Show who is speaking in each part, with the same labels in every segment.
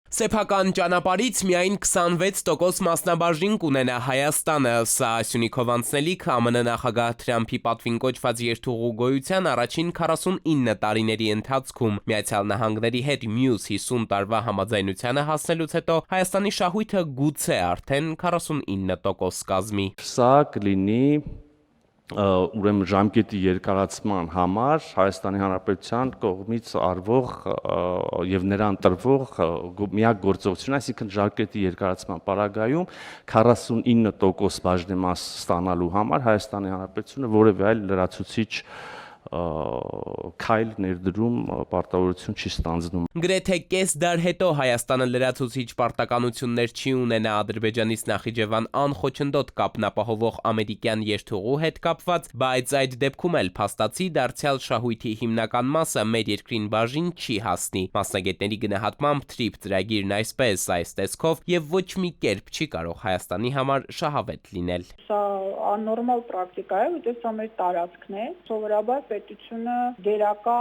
Speaker 1: Սեփական ճանապարհից միայն 26% մասնաբաժին կունենա Հայաստանը, սա Սյունիքով անցնելիք ԱՄՆ նախագահ Թրամփի պատվին կոչված երթուղու գոյության առաջին 49 տարիների ընթացքում Միացյալ Նահանգների հետ մյուս 50 տարվա համաձայնությանը հասնելուց հետո Հայաստանի շահույթը գուցե արդեն 49% կազմի։
Speaker 2: Սա կլինի ուրեմն ժամկետի երկարացման համար Հայաստանի Հանրապետության կողմից արվող եւ նրան տրվող միակ գործողություն, այսինքն ժամկետի երկարացման պարագայում 49% բաժնեմաս ստանալու համար Հայաստանի Հանրապետությունը որևէ այլ լրացուցիչ քայլ ներդրում պարտավորություն չի ստանձնում։
Speaker 1: Գրեթե կես դար հետո Հայաստանը լրացուցիչ պարտականություններ չի ունենա Ադրբեջանից Նախիջևան անխոչնդոտ կապն ապահովող ամերիկյան երթուղու հետ կապված, բայց այդ դեպքում էլ փաստացի դարձյալ շահույթի հիմնական մասը մեր երկրին բաժին չի հասնի։ Մասնագետների գնահատմամբ թրիփ ծրագիրն այսպես այս տեսքով եւ ոչ մի կերպ չի կարող Հայաստանի համար շահավետ լինել։
Speaker 3: Սա աննորմալ պրակտիկա է, որտեղ սա մեր տարածքն է։ Սովորաբար պետությունը գերակա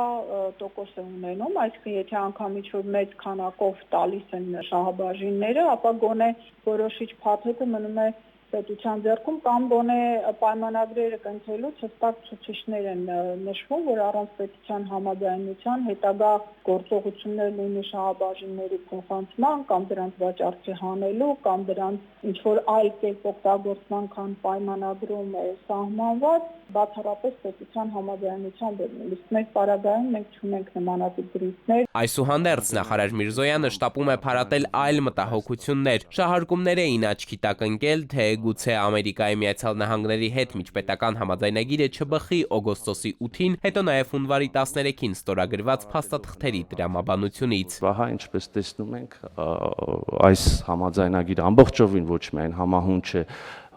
Speaker 3: տոկոս է ունենում, այսինքն եթե անգամ ինչ-որ մեծ քանակով տալիս են շահաբաժինները, ապա գոնե որոշիչ փաթեթը մնում է պետության ձեռքում կամ գոնե պայմանագրերը կնքելուց հստակ ցուցիչներ են նշվում, որ առանց պետության համաձայնության հետագա գործողություններ լինի շահաբաժինների փոխանցման կամ դրանց վաճառքի հանելու կամ դրանց ինչ-որ այլ կերպ օգտագործման, քան պայմանագրում է սահմանված, բացառապես պետության համաձայնությամբ է լինի։ Իսկ մեր պարագայում մենք չունենք նմանատիպ դրույթներ։
Speaker 1: Այսուհանդերձ նախարար Միրզոյանը շտապում է փարատել այլ մտահոգություններ։ Շահարկումներ էին աչքի տակ ընկել, թե գուցե Ամերիկայի Միացյալ Նահանգների հետ միջպետական համաձայնագիրը չբխի օգոստոսի 8-ին, հետո նաև հունվարի 13-ին ստորագրված փաստաթղթերի տրամաբանությունից։
Speaker 2: Վահա, ինչպես տեսնում ենք, այս համաձայնագիրը ամբողջովին ոչ միայն համահունչ է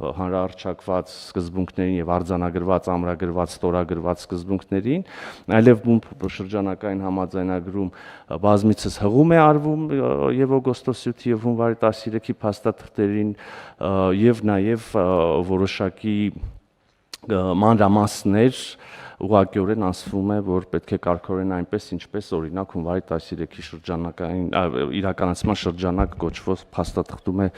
Speaker 2: հանրահռչակված սկզբունքներին եւ արձանագրված, ամրագրված, ստորագրված սկզբունքներին, այլև շրջանակային համաձայնագրում բազմիցս հղում է արվում եւ օգոստոսի 8-ի եւ հունվարի 13-ի փաստաթղթերին եւ նաեւ որոշակի մանրամասներ ուղղակիորեն ասվում է, որ պետք է կարգավորեն այնպես, ինչպես օրինակ հունվարի 13-ի շրջանակային իրականացման շրջանակ կոչվող փաստաթղթում է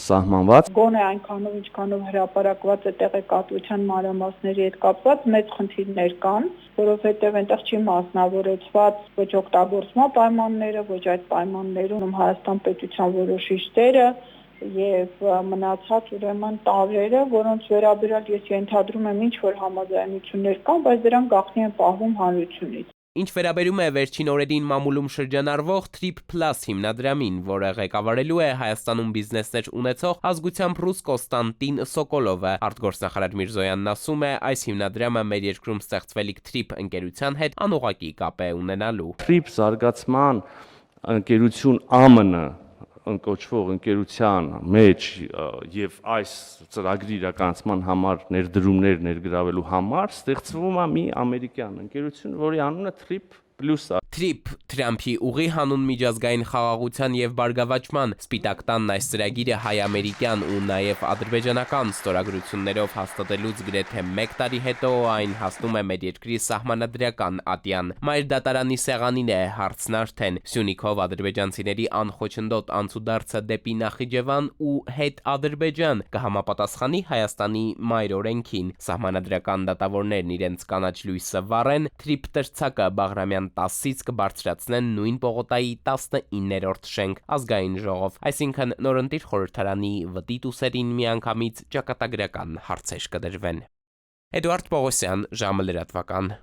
Speaker 2: սահմանված։
Speaker 3: Գոնե այնքանով, ինչքանով հրապարակված է տեղեկատվության մանրամասների հետ կապված մեծ խնդիրներ կան, որովհետև այնտեղ չի մասնավորեցված ոչ օգտագործման պայմանները, ոչ այդ պայմաններում Հայաստան պետության որոշիչ դերը եւ մնացած ուրեմն տարրերը, որոնց վերաբերյալ ես ենթադրում եմ ինչ որ համաձայնություններ կան, բայց դրանք գաղտնի են պահվում հանրությունից։
Speaker 1: Ինչ վերաբերում է վերջին օրերին մամուլում շրջանառվող Trip Plus հիմնադրամին, որը ղեկավարելու է Հայաստանում բիզնեսներ ունեցող ազգությամբ ռուս Կոստանտին Սոկոլովը, արտգործնախարար Միրզոյանն ասում է, այս հիմնադրամը մեր երկրում ստեղծվելիք Trip ընկերության հետ անուղղակի կապ է ունենալու։
Speaker 2: Trip զարգացման ընկերություն ԱՄՆ կոչվող ընկերության մեջ եւ այս ծրագրի իրականացման համար ներդրումներ ներգրավելու համար ստեղծվում է մի ամերիկյան ընկերություն, որի անունը Trip Plus է։
Speaker 1: Trip Թրամփի ուղի հանուն միջազգային խաղաղության եւ բարգավաճման Սպիտակ տանն այս ծրագիրը հայ-ամերիկյան ու նաեւ ադրբեջանական ստորագրություններով հաստատելուց գրեթե 1 տարի հետո այն հասնում է մեր երկրի սահմանադրական ատյան։ Մայր դատարանի սեղանին է հարցն արդեն Սյունիքով ադրբեջանցիների անխոչնդոտ անցուդարձը դեպի Նախիջևան ու հետ Ադրբեջան կհամապատասխանի Հայաստանի մայր օրենքին։ Սահմանադրական դատավորներն իրենց կանաչ լույսը վառեն, Trip տրցակը Բաղրամյան 10-ից կբարձրացնեն նույն պողոտայի 19-րդ շենք ազգային ժողով, այսինքն նորընտիր խորհրդարանի վտիտ ուսերին միանգամից ճակատագրական հարցեր կդրվեն։ Էդուարդ Պողոսյան, ժամը լրատվական։